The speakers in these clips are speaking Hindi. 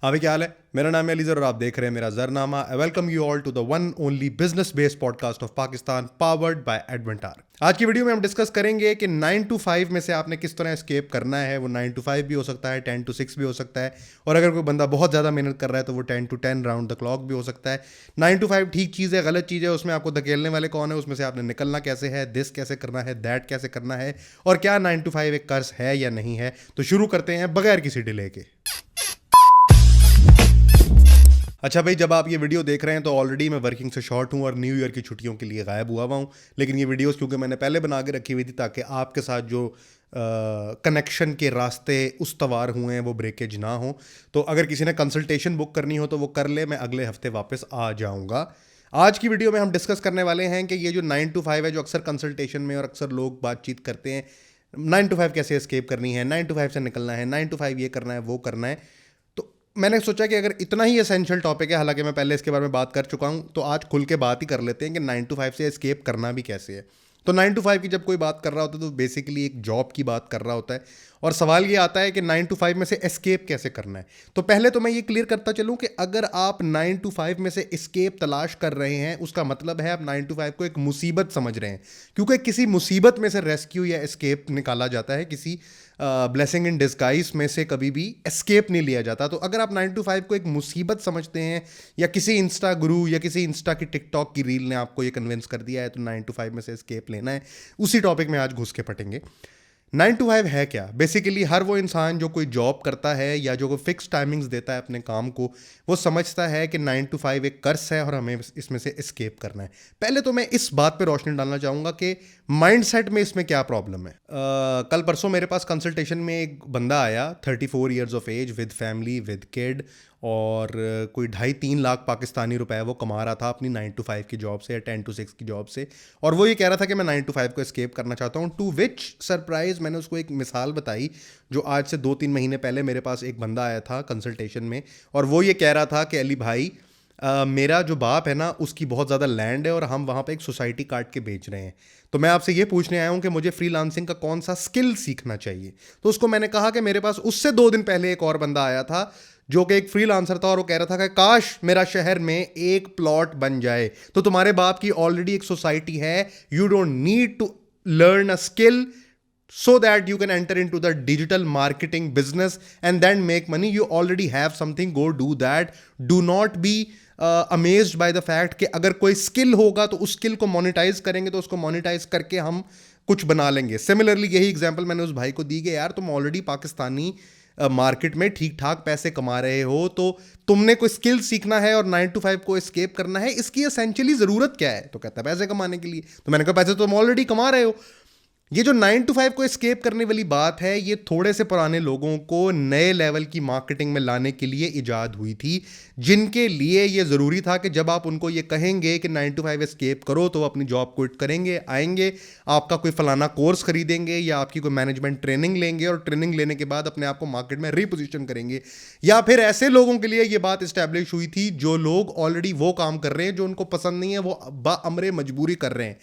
अभी क्या हाल है। मेरा नाम है अलीज़र और आप देख रहे हैं मेरा जरनामा। I welcome you all to the one only business based podcast of Pakistan, powered by Adventar. आज की वीडियो में हम डिस्कस करेंगे कि 9 to 5 में से आपने किस तरह एस्केप करना है। वो 9 to 5 भी हो सकता है, 10 to 6 भी हो सकता है, और अगर कोई बंदा बहुत ज़्यादा मेहनत कर रहा है तो वो 10 to 10 राउंड द क्लॉक भी हो सकता है। 9 to 5 ठीक चीज़ है, गलत चीज़ है, उसमें आपको धकेलने वाले कौन है, उसमें से आपने निकलना कैसे है, दिस कैसे करना है, दैट कैसे करना है, और क्या 9 to 5 एक कर्ज है या नहीं है। तो शुरू करते हैं बगैर किसी डिले के। अच्छा भाई, जब आप ये वीडियो देख रहे हैं तो ऑलरेडी मैं वर्किंग से शॉर्ट हूँ और न्यू ईयर की छुट्टियों के लिए गायब हुआ हूँ। लेकिन ये वीडियोस क्योंकि मैंने पहले बना के रखी हुई थी ताकि आपके साथ जो कनेक्शन के रास्ते उस्तवार हुए हैं वो ब्रेकेज ना हो। तो अगर किसी ने कंसल्टेशन बुक करनी हो तो वो कर ले, मैं अगले हफ्ते वापस आ जाऊँगा। आज की वीडियो में हम डिस्कस करने वाले हैं कि ये जो 9 to 5 है, जो अक्सर कंसल्टेशन में और अक्सर लोग बातचीत करते हैं, 9 to 5 कैसे एस्केप करनी है, 9 to 5 से निकलना है, 9 to 5 ये करना है वो करना है। तो मैंने सोचा कि अगर इतना ही एसेंशियल टॉपिक है, हालांकि मैं पहले इसके बारे में बात कर चुका हूं, तो आज खुल के बात ही कर लेते हैं कि 9 to 5 से एस्केप करना भी कैसे है। तो 9 to 5 की जब कोई बात कर रहा होता है तो बेसिकली एक जॉब की बात कर रहा होता है, और सवाल ये आता है कि 9 to 5 में से एस्केप कैसे करना है। तो पहले तो मैं ये क्लियर करता चलूं कि अगर आप 9 to 5 में से एस्केप तलाश कर रहे हैं, उसका मतलब है आप 9 to 5 को एक मुसीबत समझ रहे हैं, क्योंकि किसी मुसीबत में से रेस्क्यू या एस्केप निकाला जाता है, किसी ब्लेसिंग इन डिस्गाइज में से कभी भी एस्केप नहीं लिया जाता। तो अगर आप 9 to 5 को एक मुसीबत समझते हैं, या किसी इंस्टा गुरु या किसी इंस्टा की टिकटॉक की रील ने आपको ये कन्विंस कर दिया है, तो 9 to 5 में से एस्केप लेना है, उसी टॉपिक में आज घुस के पटेंगे। 9 to 5 है क्या? बेसिकली हर वो इंसान जो कोई जॉब करता है या जो कोई फिक्स टाइमिंग्स देता है अपने काम को, वो समझता है कि 9 to 5 एक कर्स है और हमें इसमें से एस्केप करना है। पहले तो मैं इस बात पे रोशनी डालना चाहूँगा कि माइंडसेट में इसमें क्या प्रॉब्लम है। कल परसों मेरे पास कंसल्टेशन में एक बंदा आया, 34 years of age, with family, with kid, और कोई 2.5-3 लाख पाकिस्तानी रुपए वो कमा रहा था अपनी 9 to 5 की जॉब से या 10 to 6 की जॉब से। और वो ये कह रहा था कि मैं 9 to 5 को एस्केप करना चाहता हूँ। टू विच सरप्राइज मैंने उसको एक मिसाल बताई, जो आज से 2-3 महीने पहले मेरे पास एक बंदा आया था कंसल्टेशन में, और वो ये कह रहा था कि अली भाई, मेरा जो बाप है ना, उसकी बहुत ज़्यादा लैंड है और हम वहाँ पे एक सोसाइटी काट के बेच रहे हैं। तो मैं आपसे ये पूछने आया हूँ कि मुझे फ्रीलांसिंग का कौन सा स्किल सीखना चाहिए। तो उसको मैंने कहा कि मेरे पास उससे 2 दिन पहले एक और बंदा आया था जो कि एक फ्रीलांसर था, और वो कह रहा था कि काश मेरा शहर में एक प्लॉट बन जाए। तो तुम्हारे बाप की ऑलरेडी एक सोसाइटी है, you don't need to learn a skill so that you can enter into the digital marketing business and then make money. You already have something, go do that. Do not be amazed by the fact कि अगर कोई स्किल होगा तो उस स्किल को मोनेटाइज करेंगे, तो उसको मोनेटाइज करके हम कुछ बना लेंगे। सिमिलरली यही एग्जांपल मैंने उस भाई को दी कि यार तुम ऑलरेडी पाकिस्तानी मार्केट में ठीक ठाक पैसे कमा रहे हो, तो तुमने कोई स्किल सीखना है और 9 to 5 को एस्केप करना है, इसकी एसेंशियली ज़रूरत क्या है? तो कहता है पैसे कमाने के लिए। तो मैंने कहा पैसे तो तुम ऑलरेडी कमा रहे हो। ये जो 9 to 5 को एस्केप करने वाली बात है, ये थोड़े से पुराने लोगों को नए लेवल की मार्केटिंग में लाने के लिए इजाद हुई थी, जिनके लिए ये ज़रूरी था कि जब आप उनको ये कहेंगे कि 9 to 5 एस्केप करो, तो वो अपनी जॉब क्विट करेंगे, आएंगे, आपका कोई फलाना कोर्स खरीदेंगे या आपकी कोई मैनेजमेंट ट्रेनिंग लेंगे, और ट्रेनिंग लेने के बाद अपने आप को मार्केट में रीपोजिशन करेंगे। या फिर ऐसे लोगों के लिए ये बात इस्टेब्लिश हुई थी जो लोग ऑलरेडी वो काम कर रहे हैं जो उनको पसंद नहीं है, वो बाअमरे मजबूरी कर रहे हैं।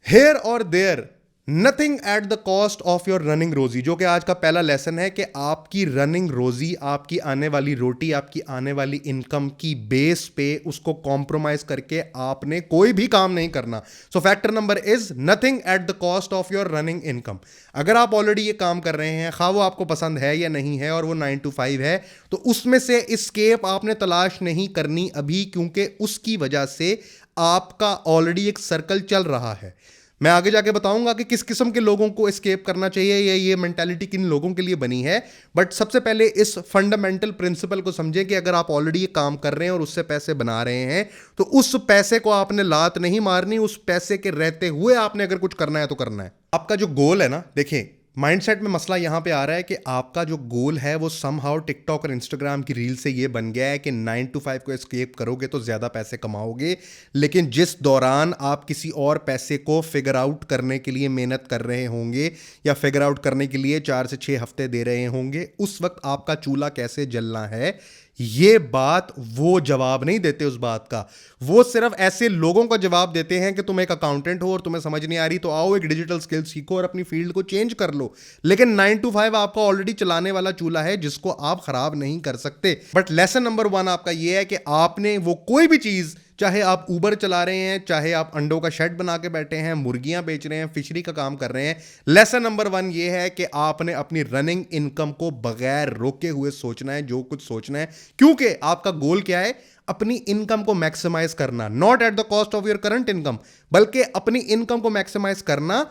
हेयर और there, nothing at the cost of your running रोजी, जो कि आज का पहला लेसन है कि आपकी रनिंग रोजी, आपकी आने वाली रोटी, आपकी आने वाली इनकम की बेस पे उसको कॉम्प्रोमाइज करके आपने कोई भी काम नहीं करना। So factor number is nothing at the cost of your running income. अगर आप ऑलरेडी ये काम कर रहे हैं, खा वो आपको पसंद है या नहीं है, और वो 9 to 5 है, तो उसमें से एस्केप आपने तलाश नहीं करनी अभी, क्योंकि उसकी वजह से आपका ऑलरेडी एक सर्कल चल रहा है। मैं आगे जाके बताऊंगा कि किस किस्म के लोगों को एस्केप करना चाहिए या ये मेंटालिटी किन लोगों के लिए बनी है। बट सबसे पहले इस फंडामेंटल प्रिंसिपल को समझें कि अगर आप ऑलरेडी ये काम कर रहे हैं और उससे पैसे बना रहे हैं, तो उस पैसे को आपने लात नहीं मारनी, उस पैसे के रहते हुए आपने अगर कुछ करना है तो करना है। आपका जो गोल है ना, देखिए माइंडसेट में मसला यहाँ पे आ रहा है कि आपका जो गोल है वो समहाउ टिकटॉक और इंस्टाग्राम की रील से ये बन गया है कि 9 to 5 को एस्केप करोगे तो ज़्यादा पैसे कमाओगे। लेकिन जिस दौरान आप किसी और पैसे को फिगर आउट करने के लिए मेहनत कर रहे होंगे या फिगर आउट करने के लिए 4 से 6 हफ्ते दे रहे होंगे, उस वक्त आपका चूल्हा कैसे जलना है ये बात वो जवाब नहीं देते उस बात का। वो सिर्फ ऐसे लोगों का जवाब देते हैं कि तुम एक अकाउंटेंट हो और तुम्हें समझ नहीं आ रही तो आओ एक डिजिटल स्किल सीखो और अपनी फील्ड को चेंज कर लो। लेकिन 9 to 5 आपका ऑलरेडी चलाने वाला चूल्हा है जिसको आप खराब नहीं कर सकते। बट लेसन नंबर 1 आपका ये है कि आपने वो कोई भी चीज, चाहे आप उबर चला रहे हैं, चाहे आप अंडों का शेड बना के बैठे हैं, मुर्गियां बेच रहे हैं, फिशरी का काम कर रहे हैं, लेसन नंबर 1 ये है कि आपने अपनी रनिंग इनकम को बगैर रोके हुए सोचना है जो कुछ सोचना है। क्योंकि आपका गोल क्या है? अपनी इनकम को मैक्सिमाइज करना, not at the cost of your current income, बल्कि अपनी इनकम को मैक्सिमाइज करना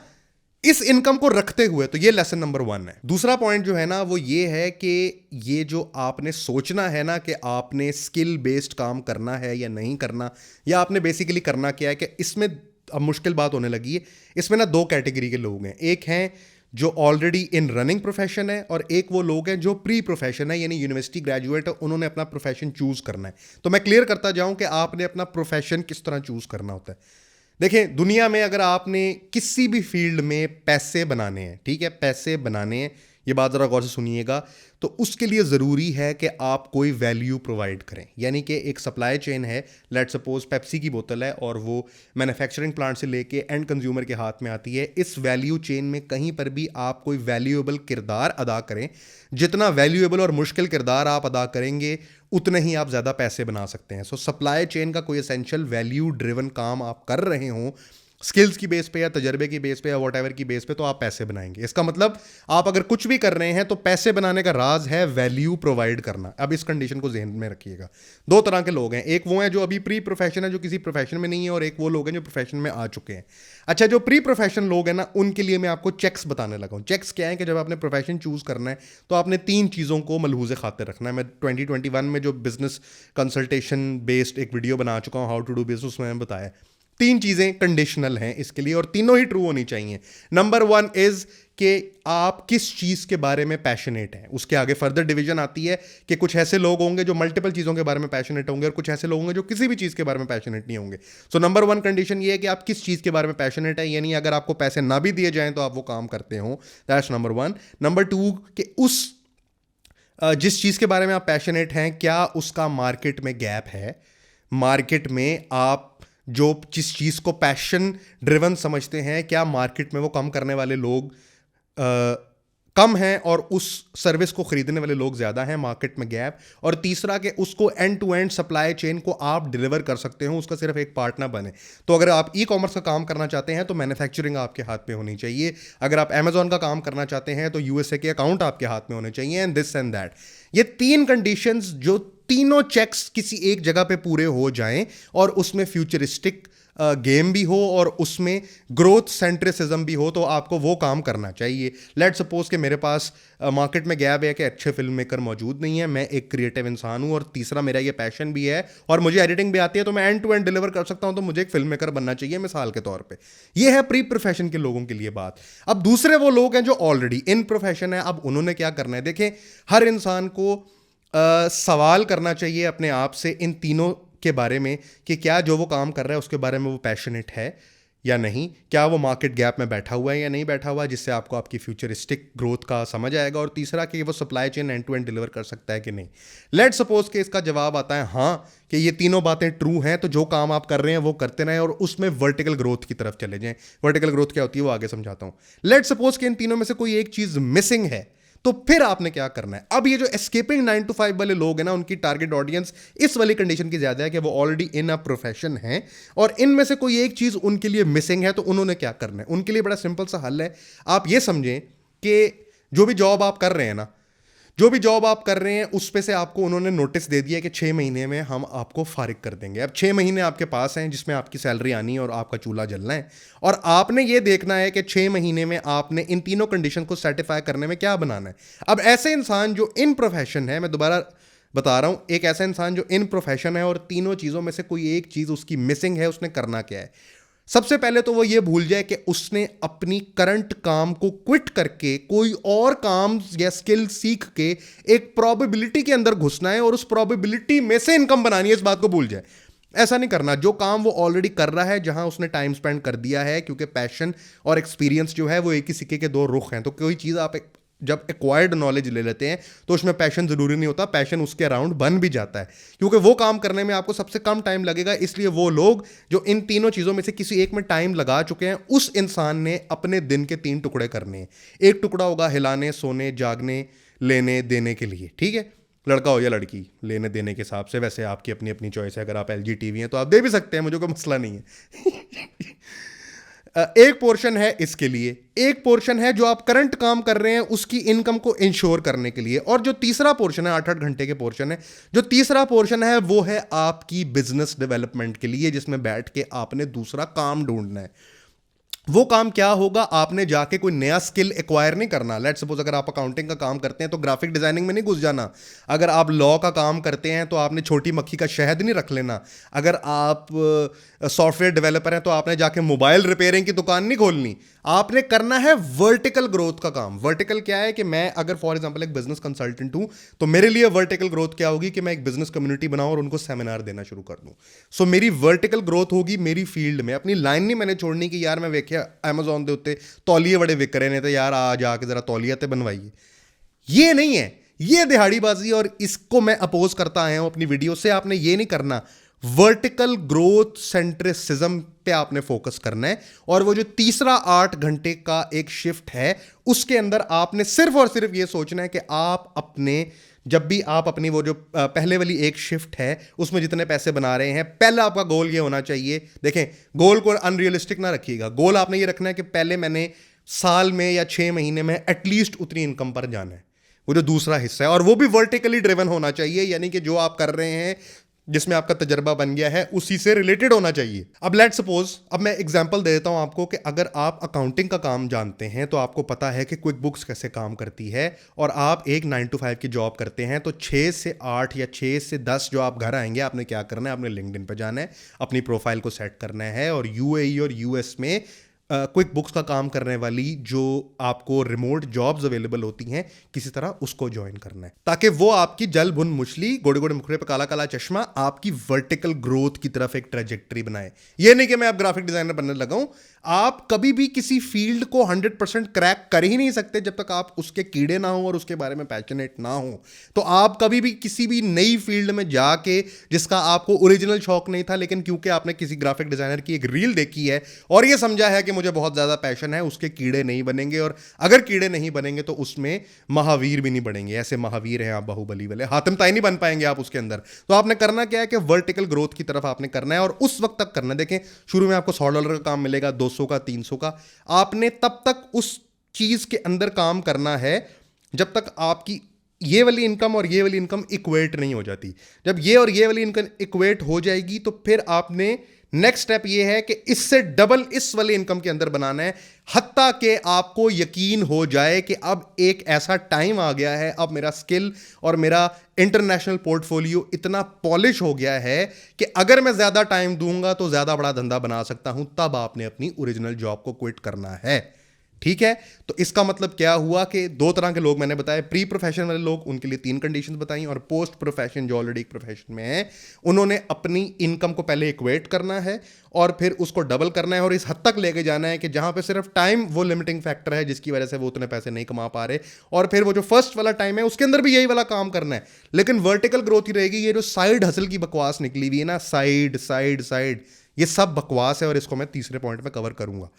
इस इनकम को रखते हुए। तो ये लेसन नंबर 1 है। दूसरा पॉइंट जो है ना वो ये है कि ये जो आपने सोचना है ना कि आपने स्किल बेस्ड काम करना है या नहीं करना, या आपने बेसिकली करना क्या है, कि इसमें अब मुश्किल बात होने लगी है। इसमें ना 2 कैटेगरी के लोग हैं। एक हैं जो ऑलरेडी इन रनिंग प्रोफेशन है, और एक वो लोग हैं जो प्री प्रोफेशन है, यानी यूनिवर्सिटी ग्रेजुएट है, उन्होंने अपना प्रोफेशन चूज करना है। तो मैं क्लियर करता जाऊं कि आपने अपना प्रोफेशन किस तरह चूज करना होता है। देखें, दुनिया में अगर आपने किसी भी फील्ड में पैसे बनाने हैं, ठीक है, पैसे बनाने हैं, ये बात ज़रा गौर से सुनिएगा, तो उसके लिए ज़रूरी है कि आप कोई वैल्यू प्रोवाइड करें। यानी कि एक सप्लाई चेन है, लेट सपोज पेप्सी की बोतल है और वो मैन्युफैक्चरिंग प्लांट से लेके एंड कंज्यूमर के हाथ में आती है। इस वैल्यू चेन में कहीं पर भी आप कोई वैल्यूएबल किरदार अदा करें। जितना वैल्यूएबल और मुश्किल किरदार आप अदा करेंगे उतने ही आप ज़्यादा पैसे बना सकते हैं। सो सप्लाई चेन का कोई एसेंशियल वैल्यू ड्रिवन काम आप कर रहे हो, स्किल्स की बेस पे या तजर्बे की बेस पे या वॉट की बेस पे, तो आप पैसे बनाएंगे। इसका मतलब आप अगर कुछ भी कर रहे हैं तो पैसे बनाने का राज है वैल्यू प्रोवाइड करना। अब इस कंडीशन को ज़हन में रखिएगा। 2 तरह के लोग हैं, एक वो हैं जो अभी प्री प्रोफेशन है, जो किसी प्रोफेशन में नहीं है, और एक वो लोग हैं जो प्रोफेशन में आ चुके हैं। अच्छा, जो प्री प्रोफेशन लोग हैं ना, उनके लिए मैं आपको चेक्स बताने लगा हूँ। चेक्स क्या है कि जब आपने प्रोफेशन चूज करना है तो आपने 3 चीज़ों को मलहूज़े खातिर रखना है। मैं 2021 में जो बिजनेस कंसल्टेशन बेस्ड एक वीडियो बना चुका हूँ, हाउ टू डू बिजनेस, उसमें मैंने बताया 3 चीज़ें कंडीशनल हैं इसके लिए, और तीनों ही ट्रू होनी चाहिए। नंबर 1 इज़ कि आप किस चीज़ के बारे में पैशनेट हैं। उसके आगे फर्दर डिवीजन आती है कि कुछ ऐसे लोग होंगे जो मल्टीपल चीज़ों के बारे में पैशनेट होंगे, और कुछ ऐसे लोग होंगे जो किसी भी चीज़ के बारे में पैशनेट नहीं होंगे। सो नंबर 1 कंडीशन ये है कि आप किस चीज़ के बारे में पैशनेट है, यानी अगर आपको पैसे ना भी दिए जाएं तो आप वो काम करते हो। That's number 1। नंबर 2 कि उस जिस चीज़ के बारे में आप पैशनेट हैं, क्या उसका मार्केट में गैप है। मार्केट में आप जो जिस चीज़ को पैशन ड्रिवन समझते हैं, क्या मार्केट में वो कम करने वाले लोग कम हैं और उस सर्विस को खरीदने वाले लोग ज़्यादा हैं, मार्केट में गैप। और तीसरा कि उसको end to end supply chain को आप डिलीवर कर सकते हो, उसका सिर्फ एक पार्ट ना बने। तो अगर आप ई कॉमर्स का काम करना चाहते हैं तो मैन्युफैक्चरिंग आपके हाथ में होनी चाहिए। अगर आप अमेजॉन का काम करना चाहते हैं तो यूएसए के अकाउंट आपके हाथ में होने चाहिए, एंड दिस एंड दैट। ये 3 कंडीशंस, जो तीनों चेक्स किसी एक जगह पे पूरे हो जाएं और उसमें फ्यूचरिस्टिक गेम भी हो और उसमें ग्रोथ सेंट्रिसिज्म भी हो, तो आपको वो काम करना चाहिए। लेट सपोज कि मेरे पास मार्केट में गैप है कि अच्छे फिल्म मेकर मौजूद नहीं है, मैं एक क्रिएटिव इंसान हूँ, और तीसरा मेरा ये पैशन भी है और मुझे एडिटिंग भी आती है, तो मैं एंड टू एंड डिलीवर कर सकता हूँ, तो मुझे एक फिल्म मेकर बनना चाहिए, मिसाल के तौर पे। ये है प्री प्रोफेशन के लोगों के लिए बात। अब दूसरे वो लोग हैं जो ऑलरेडी इन प्रोफेशन है। अब उन्होंने क्या करना है? देखें, हर इंसान को सवाल करना चाहिए अपने आप से इन तीनों के बारे में कि क्या जो वो काम कर रहा है उसके बारे में वो पैशनेट है या नहीं, क्या वो मार्केट गैप में बैठा हुआ है या नहीं बैठा हुआ है, जिससे आपको आपकी फ्यूचरिस्टिक ग्रोथ का समझ आएगा। और तीसरा कि वो supply chain end to end deliver कर सकता है कि नहीं। लेट सपोज कि इसका जवाब आता है हाँ, कि ये तीनों बातें ट्रू हैं, तो जो काम आप कर रहे हैं वो करते रहें और उसमें वर्टिकल ग्रोथ की तरफ चले जाएं। वर्टिकल ग्रोथ क्या होती है वो आगे समझाता हूँ। लेट सपोज कि इन तीनों में से कोई एक चीज़ मिसिंग है, तो फिर आपने क्या करना है? अब ये जो एस्केपिंग 9 to 5 वाले लोग हैं ना, उनकी टारगेट ऑडियंस इस वाली कंडीशन की ज्यादा है कि वो ऑलरेडी इन अ प्रोफेशन है और इनमें से कोई एक चीज उनके लिए मिसिंग है, तो उन्होंने क्या करना है? उनके लिए बड़ा सिंपल सा हल है। आप ये समझें कि जो भी जॉब आप कर रहे हैं ना, जो भी जॉब आप कर रहे हैं उस पे से आपको उन्होंने नोटिस दे दिया कि 6 महीने में हम आपको फारिग कर देंगे। अब 6 महीने आपके पास हैं जिसमें आपकी सैलरी आनी है और आपका चूल्हा जलना है, और आपने ये देखना है कि 6 महीने में आपने इन तीनों कंडीशन को सर्टिफाई करने में क्या बनाना है। अब ऐसे इंसान जो इन प्रोफेशन है, मैं दोबारा बता रहा हूँ, एक ऐसा इंसान जो इन प्रोफेशन है और तीनों चीज़ों में से कोई एक चीज़ उसकी मिसिंग है, उसने करना क्या है? सबसे पहले तो वो ये भूल जाए कि उसने अपनी करंट काम को क्विट करके कोई और काम या स्किल सीख के एक प्रोबेबिलिटी के अंदर घुसना है और उस प्रोबेबिलिटी में से इनकम बनानी है। इस बात को भूल जाए। ऐसा नहीं करना। जो काम वो ऑलरेडी कर रहा है, जहां उसने टाइम स्पेंड कर दिया है, क्योंकि पैशन और एक्सपीरियंस जो है वो एक ही सिक्के के 2 रुख हैं। तो कोई चीज़ आप जब एक्वायर्ड नॉलेज ले लेते हैं तो उसमें पैशन ज़रूरी नहीं होता, पैशन उसके अराउंड बन भी जाता है, क्योंकि वो काम करने में आपको सबसे कम टाइम लगेगा। इसलिए वो लोग जो इन तीनों चीज़ों में से किसी एक में टाइम लगा चुके हैं, उस इंसान ने अपने दिन के 3 टुकड़े करने हैं। एक टुकड़ा होगा हिलाने, सोने, जागने, लेने देने के लिए, ठीक है, लड़का हो या लड़की, लेने देने के हिसाब से। वैसे आपकी अपनी अपनी चॉइस है, अगर आप LG TV हैं तो आप दे भी सकते हैं, मुझे कोई मसला नहीं है। एक पोर्शन है इसके लिए, एक पोर्शन है जो आप करंट काम कर रहे हैं उसकी इनकम को इंश्योर करने के लिए, और जो तीसरा पोर्शन है 8-8 घंटे के पोर्शन है, जो तीसरा पोर्शन है वो है आपकी बिजनेस डेवलपमेंट के लिए, जिसमें बैठ के आपने दूसरा काम ढूंढना है। वो काम क्या होगा? आपने जाके कोई नया स्किल एक्वायर नहीं करना। लेट सपोज अगर आप अकाउंटिंग का काम करते हैं तो ग्राफिक डिजाइनिंग में नहीं घुस जाना। अगर आप लॉ का काम करते हैं तो आपने छोटी मक्खी का शहद नहीं रख लेना। अगर आप सॉफ्टवेयर डेवलपर हैं तो आपने जाके मोबाइल रिपेयरिंग की दुकान नहीं खोलनी। आपने करना है वर्टिकल ग्रोथ का काम। वर्टिकल क्या है कि मैं अगर फॉर एग्जांपल एक बिजनेस कंसल्टेंट हूं तो मेरे लिए वर्टिकल ग्रोथ क्या होगी कि मैं एक बिजनेस कम्युनिटी बनाऊं और उनको सेमिनार देना शुरू कर दूं। सो मेरी वर्टिकल ग्रोथ होगी मेरी फील्ड में। अपनी लाइन नहीं मैंने छोड़नी कि यार मैं वेख्या Amazon ਦੇ ਉੱਤੇ तौलिए बड़े विक रहे हैं तो यार आ जाके जरा तौलिया ते बनवाइए। ये नहीं है, ये दिहाड़ीबाजी, और इसको मैं अपोज करता आया हूं अपनी वीडियो से। आपने ये नहीं करना, वर्टिकल ग्रोथ सेंट्रिसिज्म पे आपने फोकस करना है। और वो जो तीसरा 8 घंटे का एक शिफ्ट है उसके अंदर आपने सिर्फ और सिर्फ ये सोचना है कि आप अपने, जब भी आप अपनी वो जो पहले वाली एक शिफ्ट है उसमें जितने पैसे बना रहे हैं, पहला आपका गोल ये होना चाहिए। देखें, गोल को अनरियलिस्टिक ना रखिएगा। गोल आपने ये रखना है कि पहले मैंने साल में या 6 महीने में एटलीस्ट उतनी इनकम पर जाना है। वो जो दूसरा हिस्सा है, और वो भी वर्टिकली ड्रिवन होना चाहिए, यानी कि जो आप कर रहे हैं जिसमें आपका तजर्बा बन गया है उसी से रिलेटेड होना चाहिए। अब लेट सपोज, अब मैं एग्जांपल दे देता हूं आपको कि अगर आप अकाउंटिंग का काम जानते हैं तो आपको पता है कि क्विक बुक्स कैसे काम करती है, और आप एक 9 to 5 की जॉब करते हैं, तो 6 से 8 या 6 से 10 जो आप घर आएंगे, आपने क्या करना है? आपने लिंक्डइन पर जाना है, अपनी प्रोफाइल को सेट करना है, और UAE और US में क्विक बुक्स का काम करने वाली जो आपको रिमोट जॉब्स अवेलेबल होती हैं, किसी तरह उसको ज्वाइन करना है, ताकि वो आपकी जल भुन मुछली, गोड़े गोड़े मुखड़े पे काला काला चश्मा, आपकी वर्टिकल ग्रोथ की तरफ एक ट्रेजेक्टरी बनाए। ये नहीं कि मैं अब ग्राफिक डिजाइनर बनने लगा हूं। आप कभी भी किसी फील्ड को 100% क्रैक कर ही नहीं सकते जब तक आप उसके कीड़े ना हो और उसके बारे में पैशनेट ना हो। तो आप कभी भी किसी भी नई फील्ड में जाके, जिसका आपको ओरिजिनल शौक नहीं था, लेकिन क्योंकि आपने किसी ग्राफिक डिजाइनर की एक रील देखी है और ये समझा है कि मुझे बहुत ज्यादा पैशन है, उसके कीड़े नहीं बनेंगे। और अगर कीड़े नहीं बनेंगे तो उसमें महावीर भी नहीं बनेंगे। ऐसे महावीर हैं आप बाहुबली वाले, हातिम ताई नहीं बन पाएंगे आप उसके अंदर। तो आपने करना क्या है कि वर्टिकल ग्रोथ की तरफ आपने करना है, और उस वक्त तक करना है। देखें, शुरू में आपको $100 का काम मिलेगा, 200 का, 300 का। आपने तब तक उस चीज के अंदर काम करना है जब तक आपकी ये वाली इनकम और ये वाली इनकम इक्वेट नहीं हो जाती। जब ये और ये वाली इनकम इक्वेट हो जाएगी तो फिर आपने नेक्स्ट स्टेप ये है कि इससे डबल इस वाली इनकम के अंदर बनाना है, हत्ता कि आपको यकीन हो जाए कि अब एक ऐसा टाइम आ गया है, अब मेरा स्किल और मेरा इंटरनेशनल पोर्टफोलियो इतना पॉलिश हो गया है कि अगर मैं ज्यादा टाइम दूंगा तो ज्यादा बड़ा धंधा बना सकता हूं। तब आपने अपनी ओरिजिनल जॉब को क्विट करना है। ठीक है, तो इसका मतलब क्या हुआ कि 2 तरह के लोग मैंने बताए। प्री प्रोफेशन वाले लोग, उनके लिए 3 कंडीशंस बताई, और पोस्ट प्रोफेशन जो ऑलरेडी एक प्रोफेशन में है, उन्होंने अपनी इनकम को पहले इक्वेट करना है और फिर उसको डबल करना है, और इस हद तक लेके जाना है कि जहां पे सिर्फ टाइम वो लिमिटिंग फैक्टर है जिसकी वजह से वो उतने पैसे नहीं कमा पा रहे, और फिर वो जो फर्स्ट वाला टाइम है उसके अंदर भी यही वाला काम करना है, लेकिन वर्टिकल ग्रोथ ही रहेगी। ये जो साइड हसल की बकवास निकली हुई है ना, साइड साइड साइड, ये सब बकवास है, और इसको मैं तीसरे पॉइंट में कवर करूंगा।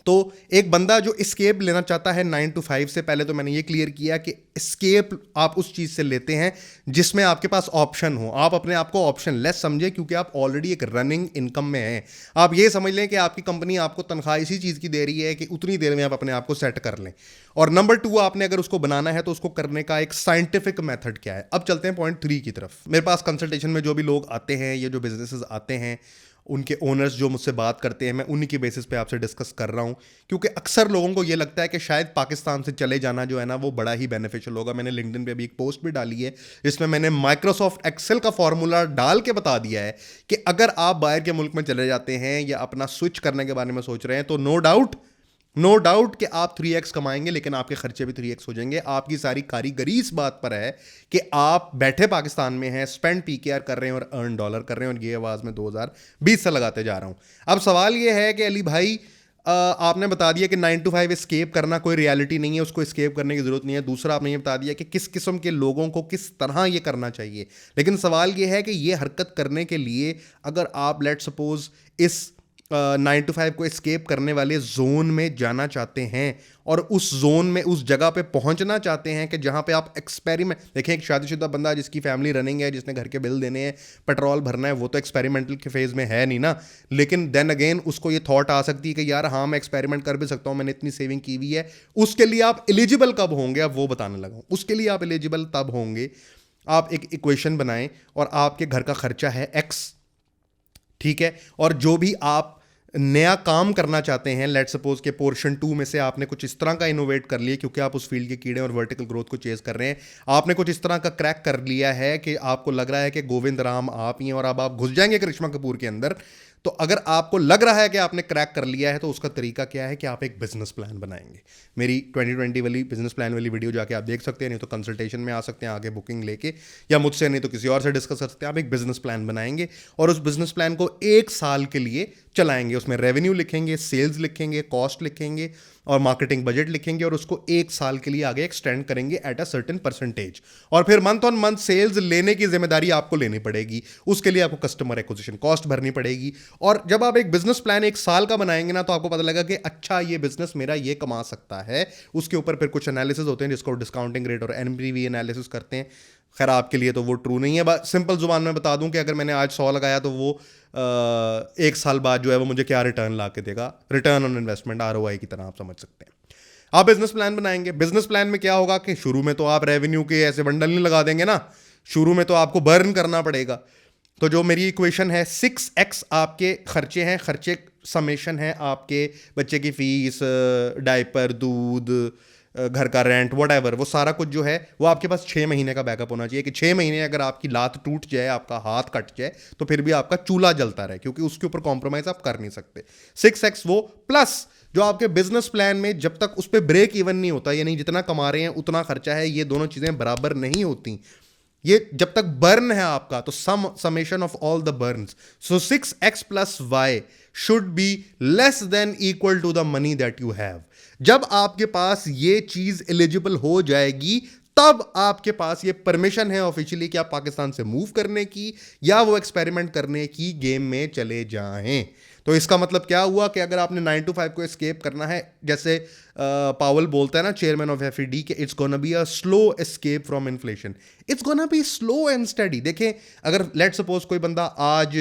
तो एक बंदा जो एस्केप लेना चाहता है 9 to 5 से, पहले तो मैंने ये क्लियर किया कि एस्केप आप उस चीज़ से लेते हैं जिसमें आपके पास ऑप्शन हो। आप अपने आप को ऑप्शन लेस समझे क्योंकि आप ऑलरेडी एक रनिंग इनकम में हैं। आप ये समझ लें कि आपकी कंपनी आपको तनख्वाह इसी चीज़ की दे रही है कि उतनी देर में आप अपने आप को सेट कर लें। और नंबर 2, आपने अगर उसको बनाना है तो उसको करने का एक साइंटिफिक मेथड क्या है। अब चलते हैं पॉइंट 3 की तरफ। मेरे पास कंसल्टेशन में जो भी लोग आते हैं, ये जो बिजनेसेस आते हैं, उनके ओनर्स जो मुझसे बात करते हैं, मैं उन्हीं के बेसिस पे आपसे डिस्कस कर रहा हूं, क्योंकि अक्सर लोगों को ये लगता है कि शायद पाकिस्तान से चले जाना जो है ना वो बड़ा ही बेनिफिशियल होगा। मैंने लिंक्डइन पे भी एक पोस्ट भी डाली है जिसमें मैंने माइक्रोसॉफ्ट एक्सेल का फॉर्मूला डाल के बता दिया है कि अगर आप बाहर के मुल्क में चले जाते हैं या अपना स्विच करने के बारे में सोच रहे हैं तो नो डाउट कि आप 3x कमाएंगे, लेकिन आपके खर्चे भी 3x हो जाएंगे। आपकी सारी कारीगरी इस बात पर है कि आप बैठे पाकिस्तान में हैं, स्पेंड PKR कर रहे हैं और अर्न डॉलर कर रहे हैं, और ये आवाज़ में 2020 से लगाते जा रहा हूं। अब सवाल ये है कि अली भाई, आपने बता दिया कि 9 to 5 एस्केप करना कोई रियलिटी नहीं है, उसको एस्केप करने की ज़रूरत नहीं है। दूसरा आपने ये बता दिया कि किस किस्म के लोगों को किस तरह ये करना चाहिए। लेकिन सवाल ये है कि ये हरकत करने के लिए अगर आप लेट सपोज इस 9 to 5 को एस्केप करने वाले जोन में जाना चाहते हैं और उस जोन में उस जगह पे पहुंचना चाहते हैं कि जहां पे आप एक्सपेरिमेंट देखें, एक शादीशुदा बंदा जिसकी फैमिली रनिंग है, जिसने घर के बिल देने हैं, पेट्रोल भरना है, वो तो एक्सपेरिमेंटल के फेज में है नहीं ना। लेकिन देन अगेन उसको ये थॉट आ सकती है कि यार हाँ मैं एक्सपेरिमेंट कर भी सकता हूँ, मैंने इतनी सेविंग की हुई है। उसके लिए आप एलिजिबल कब होंगे, अब वो बताने लगा हूँ। उसके लिए आप एलिजिबल तब होंगे, आप एक इक्वेशन बनाएं और आपके घर का खर्चा है एक्स, ठीक है, और जो भी आप नया काम करना चाहते हैं, लेट सपोज के पोर्शन 2 में से आपने कुछ इस तरह का इनोवेट कर लिया, क्योंकि आप उस फील्ड के कीड़े और वर्टिकल ग्रोथ को चेज कर रहे हैं, आपने कुछ इस तरह का क्रैक कर लिया है कि आपको लग रहा है कि गोविंद राम आप ही हैं और अब आप घुस जाएंगे करिश्मा कपूर के अंदर। तो अगर आपको लग रहा है कि आपने क्रैक कर लिया है, तो उसका तरीका क्या है कि आप एक बिजनेस प्लान बनाएंगे। मेरी 2020 वाली बिजनेस प्लान वाली वीडियो जाके आप देख सकते हैं, नहीं तो कंसल्टेशन में आ सकते हैं आगे बुकिंग लेके, या मुझसे नहीं तो किसी और से डिस्कस कर सकते हैं। आप एक बिजनेस प्लान बनाएंगे और उस बिजनेस प्लान को 1 साल के लिए चलाएंगे। उसमें रेवेन्यू लिखेंगे, सेल्स लिखेंगे, कॉस्ट लिखेंगे और मार्केटिंग बजट लिखेंगे और उसको 1 साल के लिए आगे एक्सटेंड करेंगे एट अ सर्टेन परसेंटेज। और फिर मंथ ऑन मंथ सेल्स लेने की जिम्मेदारी आपको लेनी पड़ेगी। उसके लिए आपको कस्टमर एक्विजिशन कॉस्ट भरनी पड़ेगी। और जब आप एक बिजनेस प्लान 1 साल का बनाएंगे ना, तो आपको पता लगेगा कि अच्छा ये बिजनेस मेरा ये कमा सकता है। उसके ऊपर फिर कुछ एनालिसिस होते हैं जिसको डिस्काउंटिंग रेट और एनपीवी एनालिसिस करते हैं। खैर आपके लिए तो वो ट्रू नहीं है। सिंपल जुबान में बता दूं कि अगर मैंने आज 100 लगाया तो वो 1 साल बाद जो है वो मुझे क्या रिटर्न ला के देगा, रिटर्न ऑन इन्वेस्टमेंट, ROI की तरह आप समझ सकते हैं। आप बिजनेस प्लान बनाएंगे। बिजनेस प्लान में क्या होगा कि शुरू में तो आप रेवेन्यू के ऐसे बंडल नहीं लगा देंगे ना, शुरू में तो आपको बर्न करना पड़ेगा। तो जो मेरी इक्वेशन है 6x आपके खर्चे हैं, खर्चे समेशन है आपके बच्चे की फीस, डायपर, दूध, घर का रेंट, व्हाटएवर, वो सारा कुछ जो है वो आपके पास 6 महीने का बैकअप होना चाहिए कि 6 महीने अगर आपकी लात टूट जाए, आपका हाथ कट जाए, तो फिर भी आपका चूल्हा जलता रहे, क्योंकि उसके ऊपर कॉम्प्रोमाइज आप कर नहीं सकते। 6x वो प्लस जो आपके बिजनेस प्लान में जब तक उस पर ब्रेक इवन नहीं होता, यानी जितना कमा रहे हैं उतना खर्चा है, ये दोनों चीज़ें बराबर नहीं होती। ये जब तक बर्न है आपका, तो summation of all the burns, so 6x plus y should be less than equal to the money that you have. जब आपके पास ये चीज एलिजिबल हो जाएगी, तब आपके पास ये परमिशन है ऑफिशियली कि आप पाकिस्तान से मूव करने की या वो एक्सपेरिमेंट करने की गेम में चले जाएं। तो इसका मतलब क्या हुआ कि अगर आपने 9 to 5 को एस्केप करना है, जैसे पावल बोलता है ना, चेयरमैन ऑफ FED, कि it's gonna be a slow escape from inflation, it's gonna be slow and study. देखें, अगर लेट सपोज कोई बंदा आज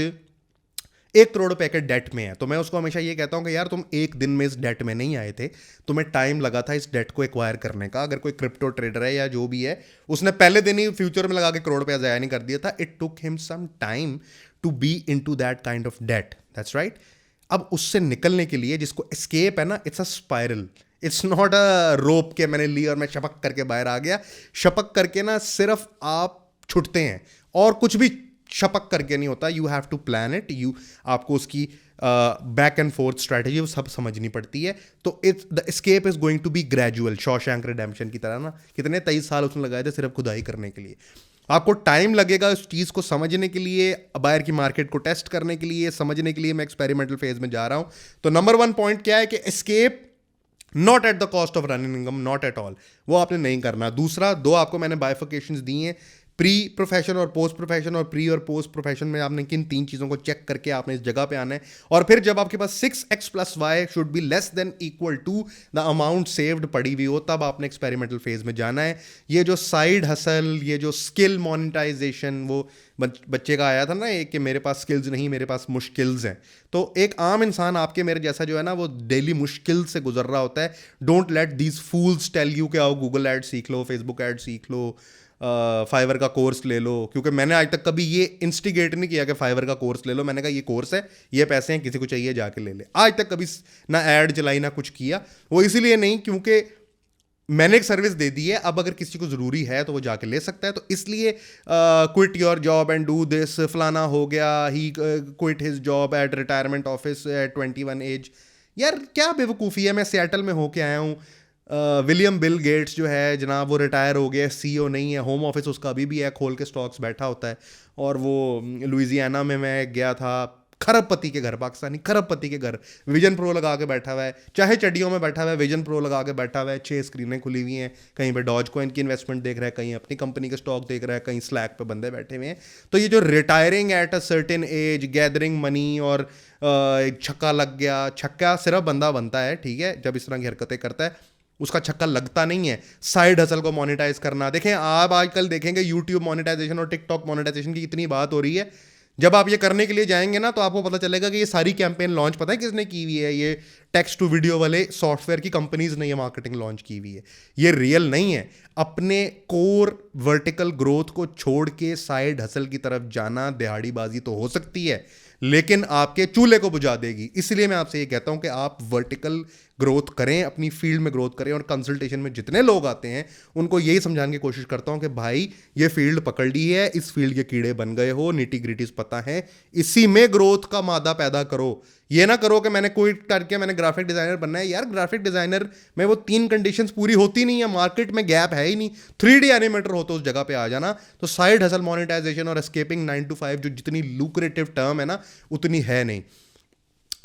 1 करोड़ रुपए के डेट में है, तो मैं उसको हमेशा ये कहता हूं कि यार तुम एक दिन में इस डेट में नहीं आए थे, तुम्हें टाइम लगा था इस डेट को एक्वायर करने का। अगर कोई क्रिप्टो ट्रेडर है या जो भी है, उसने पहले दिन ही फ्यूचर में लगा के करोड़ रुपया ज़ाया नहीं कर दिया था। It took him some time to be in to that kind of debt, that's right. अब उससे निकलने के लिए, जिसको एस्केप है ना, it's a spiral, it's not a rope के मैंने ली और मैं शपक करके बाहर आ गया। शपक करके ना सिर्फ आप छुटते हैं और कुछ भी शपक करके नहीं होता। You have to plan it, आपको उसकी बैक एंड फोर्थ स्ट्रैटेजी वो सब समझनी पड़ती है। तो it's the escape is going to be gradual, Shawshank Redemption की तरह ना। कितने 23 साल उसने लगाए थे सिर्फ खुदाई करने के लिए। आपको टाइम लगेगा उस चीज़ को समझने के लिए, बाहर की मार्केट को टेस्ट करने के लिए, समझने के लिए। मैं एक्सपेरिमेंटल फेज में जा रहा हूं। तो नंबर 1 पॉइंट क्या है कि escape not at the cost of running income, not at all, वो आपने नहीं करना। दूसरा, 2 आपको मैंने बाइफिकेशंस दी हैं, प्री प्रोफेशन और पोस्ट प्रोफेशन, और प्री और पोस्ट प्रोफेशन में आपने किन 3 चीज़ों को चेक करके आपने इस जगह पे आना है। और फिर जब आपके पास 6x plus y should be less than equal to the amount saved पड़ी हुई हो, तब आपने एक्सपेरिमेंटल फेज में जाना है। ये जो साइड हसल, ये जो स्किल मोनेटाइजेशन, वो बच्चे का आया था ना एक, कि मेरे पास स्किल्स नहीं, मेरे पास मुश्किल्स हैं। तो एक आम इंसान आपके मेरे जैसा जो है ना, वो डेली मुश्किल से गुजर रहा होता है। Don't let these fools tell you कि आओ गूगल एड सीख लो, फेसबुक एड सीख लो, फाइवर का कोर्स ले लो। क्योंकि मैंने आज तक कभी ये इंस्टिगेट नहीं किया कि फाइवर का कोर्स ले लो। मैंने कहा ये कोर्स है, ये पैसे हैं, किसी को चाहिए जाके ले ले। आज तक कभी ना ऐड चलाई ना कुछ किया। वो इसीलिए नहीं क्योंकि मैंने एक सर्विस दे दी है, अब अगर किसी को ज़रूरी है तो वो जाके ले सकता है। तो इसलिए quit your job and do this, फलाना हो गया, he quit his job at retirement office at 21 age. यार क्या बेवकूफ़ी है। मैं सियाटल में होके आया हूँ। विलियम बिल गेट्स जो है जनाब, वो रिटायर हो गया, CEO नहीं है, होम ऑफिस उसका अभी भी है, खोल के स्टॉक्स बैठा होता है। और वो लुइजियाना में मैं गया था, खरबपति के घर, पाकिस्तानी खरबपति के घर विजन प्रो लगा के बैठा हुआ है, चाहे चड्डियों में बैठा हुआ है, विजन प्रो लगा के बैठा हुआ है, 6 स्क्रीनें खुली हुई हैं, कहीं पे डॉज कॉइन की इन्वेस्टमेंट देख रहा है, कहीं अपनी कंपनी के स्टॉक देख रहा है, कहीं स्लैक पे बंदे बैठे हुए हैं। तो ये जो retiring at a certain age, gathering money और एक छक्का लग गया, छक्का सिर्फ बंदा बनता है, ठीक है, जब इस तरह की हरकतें करता है, उसका छक्का लगता नहीं है। साइड हसल को मोनेटाइज करना, देखें आप आजकल देखेंगे यूट्यूब मोनेटाइजेशन और टिकटॉक मोनेटाइजेशन की इतनी बात हो रही है, जब आप ये करने के लिए जाएंगे ना तो आपको पता चलेगा कि ये सारी कैंपेन लॉन्च पता है किसने की हुई है, ये टेक्स्ट टू वीडियो वाले सॉफ्टवेयर की कंपनीज ने ये मार्केटिंग लॉन्च की हुई है, ये रियल नहीं है। अपने कोर वर्टिकल ग्रोथ को छोड़ के साइड हसल की तरफ जाना, दिहाड़ीबाजी तो हो सकती है लेकिन आपके चूल्हे को बुझा देगी। इसलिए मैं आपसे ये कहता हूं कि आप वर्टिकल ग्रोथ करें, अपनी फील्ड में ग्रोथ करें, और कंसल्टेशन में जितने लोग आते हैं उनको यही समझाने की कोशिश करता हूं कि भाई ये फील्ड पकड़ ली है, इस फील्ड के कीड़े बन गए हो, निटी ग्रिटीज पता है, इसी में ग्रोथ का मादा पैदा करो। ये ना करो कि मैंने कोई करके मैंने ग्राफिक डिजाइनर बनना है, यार ग्राफिक डिजाइनर में वो 3 कंडीशंस पूरी होती नहीं है, मार्केट में गैप है ही नहीं, 3D एनिमेटर हो तो उस जगह पे आ जाना। तो साइड हसल मोनेटाइजेशन और एस्केपिंग 9 to 5 जो जितनी लुक्रेटिव टर्म है ना उतनी है नहीं।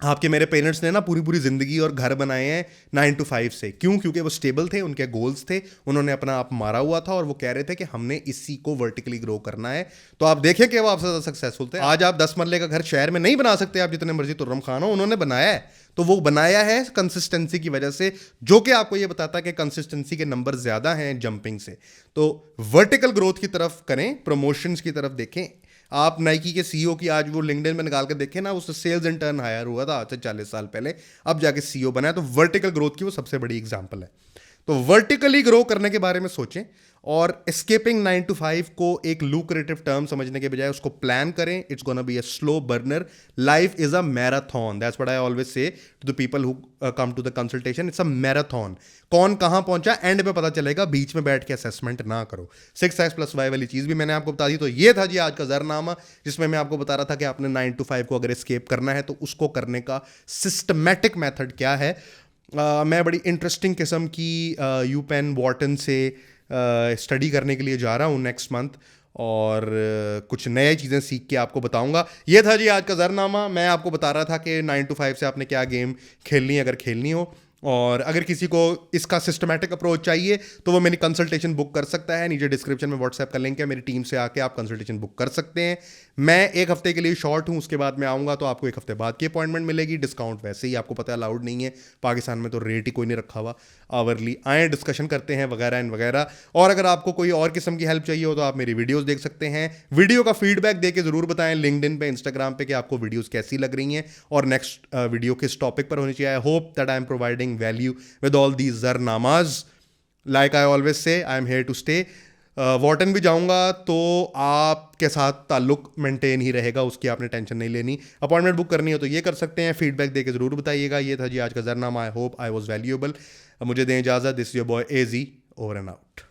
आपके मेरे पेरेंट्स ने ना पूरी पूरी ज़िंदगी और घर बनाए हैं 9 to 5 से, क्यों? क्योंकि वो स्टेबल थे, उनके गोल्स थे, उन्होंने अपना आप मारा हुआ था और वो कह रहे थे कि हमने इसी को वर्टिकली ग्रो करना है। तो आप देखें कि वो आपसे ज़्यादा सक्सेसफुल थे। आज आप 10 मरले का घर शहर में नहीं बना सकते, आप जितने मर्जी तुर्रम खान हो, उन्होंने बनाया है, तो वो बनाया है कंसिस्टेंसी की वजह से, जो कि आपको ये बताता है कि कंसिस्टेंसी के नंबर ज़्यादा हैं जंपिंग से। तो वर्टिकल ग्रोथ की तरफ करें, प्रमोशंस की तरफ देखें। आप नाइकी के सीईओ की आज वो लिंक्डइन में निकाल कर देखें ना, उससे सेल्स इंटर्न हायर हुआ था आज से 40 साल पहले, अब जाके सीईओ बना है। तो वर्टिकल ग्रोथ की वो सबसे बड़ी एग्जांपल है। तो वर्टिकली ग्रो करने के बारे में सोचें और एस्केपिंग 9 to 5 को एक लुक्रेटिव टर्म समझने के बजाय उसको प्लान करें। It's gonna be a slow burner, life is a marathon, that's what I always say to the people who come to the consultation, it's a marathon. कौन कहां पहुंचा एंड पे पता चलेगा, बीच में बैठ के असेसमेंट ना करो। 6x+y वाली चीज भी मैंने आपको बता दी। तो ये था जी आज का ज़रनामा, जिसमें मैं आपको बता रहा था कि आपने 9 to 5 को अगर एस्केप करना है तो उसको करने का सिस्टमैटिक मेथड क्या है। मैं बड़ी इंटरेस्टिंग किस्म की यूपेन वॉर्टन से स्टडी करने के लिए जा रहा हूँ नेक्स्ट मंथ, और कुछ नए चीज़ें सीख के आपको बताऊंगा। ये था जी आज का ज़रनामा। मैं आपको बता रहा था कि 9 to 5 से आपने क्या गेम खेलनी है अगर खेलनी हो, और अगर किसी को इसका सिस्टमैटिक अप्रोच चाहिए तो वो मेरी कंसल्टेशन बुक कर सकता है। नीचे डिस्क्रिप्शन में व्हाट्सएप का लिंक है, मेरी टीम से आके आप कंसल्टेशन बुक कर सकते हैं। मैं 1 हफ्ते के लिए शॉर्ट हूँ, उसके बाद मैं आऊँगा तो आपको 1 हफ्ते बाद की अपॉइंटमेंट मिलेगी। डिस्काउंट वैसे ही आपको पता है अलाउड नहीं है, पाकिस्तान में तो रेट ही कोई नहीं रखा हुआ आवरली। आएँ डिस्कशन करते हैं वगैरह एंड वगैरह। और अगर आपको कोई और किस्म की हेल्प चाहिए हो तो आप मेरी वीडियोज़ देख सकते हैं। वीडियो का फीडबैक दे के ज़रूर बताएं लिंक्डइन पे, इंस्टाग्राम पे कि आपको वीडियोज़ कैसी लग रही हैं और नेक्स्ट वीडियो किस टॉपिक पर होनी चाहिए। I hope that I am providing value with all these ज़रनामाज़। like I always say, I am here to stay। Wharton भी जाऊंगा तो आपके साथ ताल्लुक मेंटेन ही रहेगा, उसकी आपने टेंशन नहीं लेनी। अपॉइंटमेंट बुक करनी हो तो ये कर सकते हैं, फीडबैक देके ज़रूर बताइएगा। ये था जी आज का ज़रनामा। I hope I was valuable. मुझे दें इजाज़त। This your boy AG, over and out.